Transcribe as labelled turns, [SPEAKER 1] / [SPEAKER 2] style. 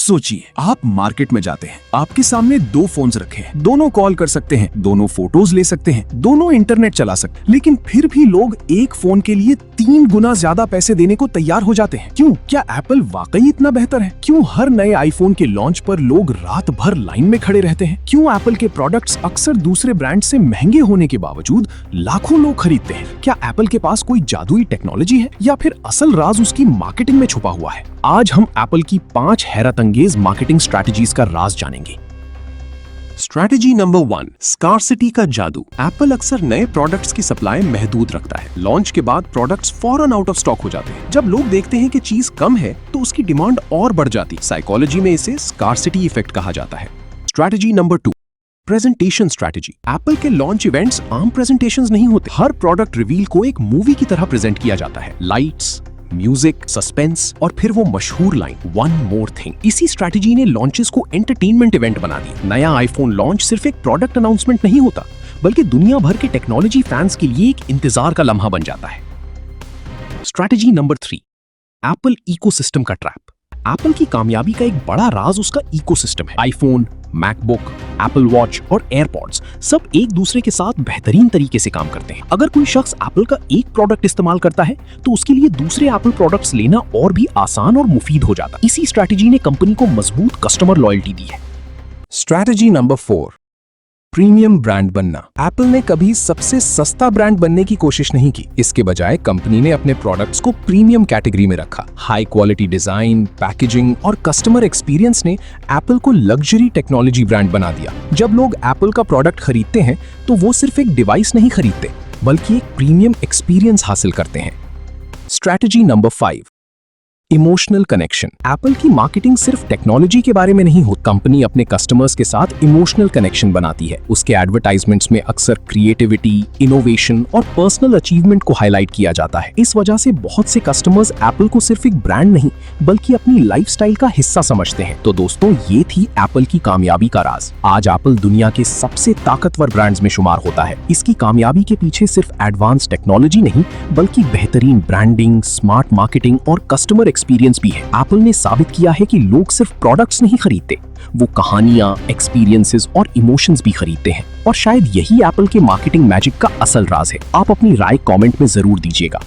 [SPEAKER 1] सोचिए, आप मार्केट में जाते हैं, आपके सामने दो फोन्स रखे हैं, दोनों कॉल कर सकते हैं, दोनों फोटोज ले सकते हैं, दोनों इंटरनेट चला सकते हैं, लेकिन फिर भी लोग एक फोन के लिए 3 गुना ज्यादा पैसे देने को तैयार हो जाते हैं। क्यों? क्या एप्पल वाकई इतना बेहतर है? क्यों हर नए आईफोन के लॉन्च पर लोग रात भर लाइन में खड़े रहते हैं? क्यों एप्पल के प्रोडक्ट्स अक्सर दूसरे ब्रांड से महंगे होने के बावजूद लाखों लोग खरीदते हैं? क्या एप्पल के पास कोई जादुई टेक्नोलॉजी है या फिर असल राज उसकी मार्केटिंग में छुपा हुआ है? आज हम एप्पल की 5 हैरतअंगेज मार्केटिंग स्ट्रैटेजीज का राज जानेंगे।
[SPEAKER 2] स्ट्रैटेजी नंबर 1, स्कार्सिटी का जादू। एप्पल अक्सर नए प्रोडक्ट्स की सप्लाई महदूद रखता है। लॉन्च के बाद प्रोडक्ट्स फौरन आउट ऑफ स्टॉक हो जाते हैं। जब लोग देखते हैं कि चीज कम है तो उसकी डिमांड और बढ़ जाती है। साइकोलॉजी में इसे स्कार्सिटी इफेक्ट कहा जाता है। Strategy number 2, presentation strategy. Apple के लॉन्च इवेंट्स आम प्रेजेंटेशंस नहीं होते। हर प्रोडक्ट रिवील को एक मूवी की तरह प्रेजेंट किया जाता है। लाइट्स, म्यूजिक, सस्पेंस और फिर वो मशहूर लाइन वन मोर थिंग। इसी स्ट्रैटेजी ने लॉन्चेस को एंटरटेनमेंट इवेंट बना दिया। नया आईफोन लॉन्च सिर्फ एक प्रोडक्ट अनाउंसमेंट नहीं होता, बल्कि दुनिया भर के टेक्नोलॉजी फैंस के लिए एक इंतजार का लम्हा बन जाता है। स्ट्रैटेजी नंबर 3, एप्पल इकोसिस्टम का ट्रैप। एप्पल की कामयाबी का एक बड़ा राज उसका इकोसिस्टम है। आईफोन, मैकबुक, एप्पल वॉच और एयरपॉड्स सब एक दूसरे के साथ बेहतरीन तरीके से काम करते हैं। अगर कोई शख्स एप्पल का एक प्रोडक्ट इस्तेमाल करता है तो उसके लिए दूसरे एप्पल प्रोडक्ट्स लेना और भी आसान और मुफीद हो जाता है। इसी स्ट्रैटेजी ने कंपनी को मजबूत कस्टमर लॉयल्टी दी है।
[SPEAKER 3] स्ट्रैटेजी नंबर 4, प्रीमियम ब्रांड बनना। एप्पल ने कभी सबसे सस्ता ब्रांड बनने की कोशिश नहीं की। इसके बजाय कंपनी ने अपने प्रोडक्ट्स को प्रीमियम कैटेगरी में रखा। हाई क्वालिटी डिजाइन, पैकेजिंग और कस्टमर एक्सपीरियंस ने एप्पल को लग्जरी टेक्नोलॉजी ब्रांड बना दिया। जब लोग एप्पल का प्रोडक्ट खरीदते हैं तो वो सिर्फ एक डिवाइस नहीं खरीदते, बल्कि एक प्रीमियम एक्सपीरियंस हासिल करते हैं। Strategy number 5, emotional connection. Apple की मार्केटिंग सिर्फ टेक्नोलॉजी के बारे में नहीं होती। कंपनी अपने कस्टमर्स के साथ इमोशनल कनेक्शन बनाती है। उसके एडवर्टाइजमेंट्स में अक्सर क्रिएटिविटी, इनोवेशन और पर्सनल अचीवमेंट को हाईलाइट किया जाता है। इस वजह से बहुत से कस्टमर्स एप्पल को सिर्फ एक ब्रांड नहीं, बल्कि अपनी लाइफस्टाइल का हिस्सा समझते हैं। तो दोस्तों, ये थी एप्पल की कामयाबी का राज। आज एप्पल दुनिया के सबसे ताकतवर ब्रांड्स में शुमार होता है। इसकी कामयाबी के पीछे सिर्फ एडवांस टेक्नोलॉजी नहीं, बल्कि बेहतरीन ब्रांडिंग, स्मार्ट मार्केटिंग और कस्टमर एक्सपीरियंस भी है। एप्पल ने साबित किया है कि लोग सिर्फ प्रोडक्ट्स नहीं खरीदते, वो कहानियां, एक्सपीरियंसेस और इमोशंस भी खरीदते हैं। और शायद यही एप्पल के मार्केटिंग मैजिक का असल राज है। आप अपनी राय कमेंट में जरूर दीजिएगा।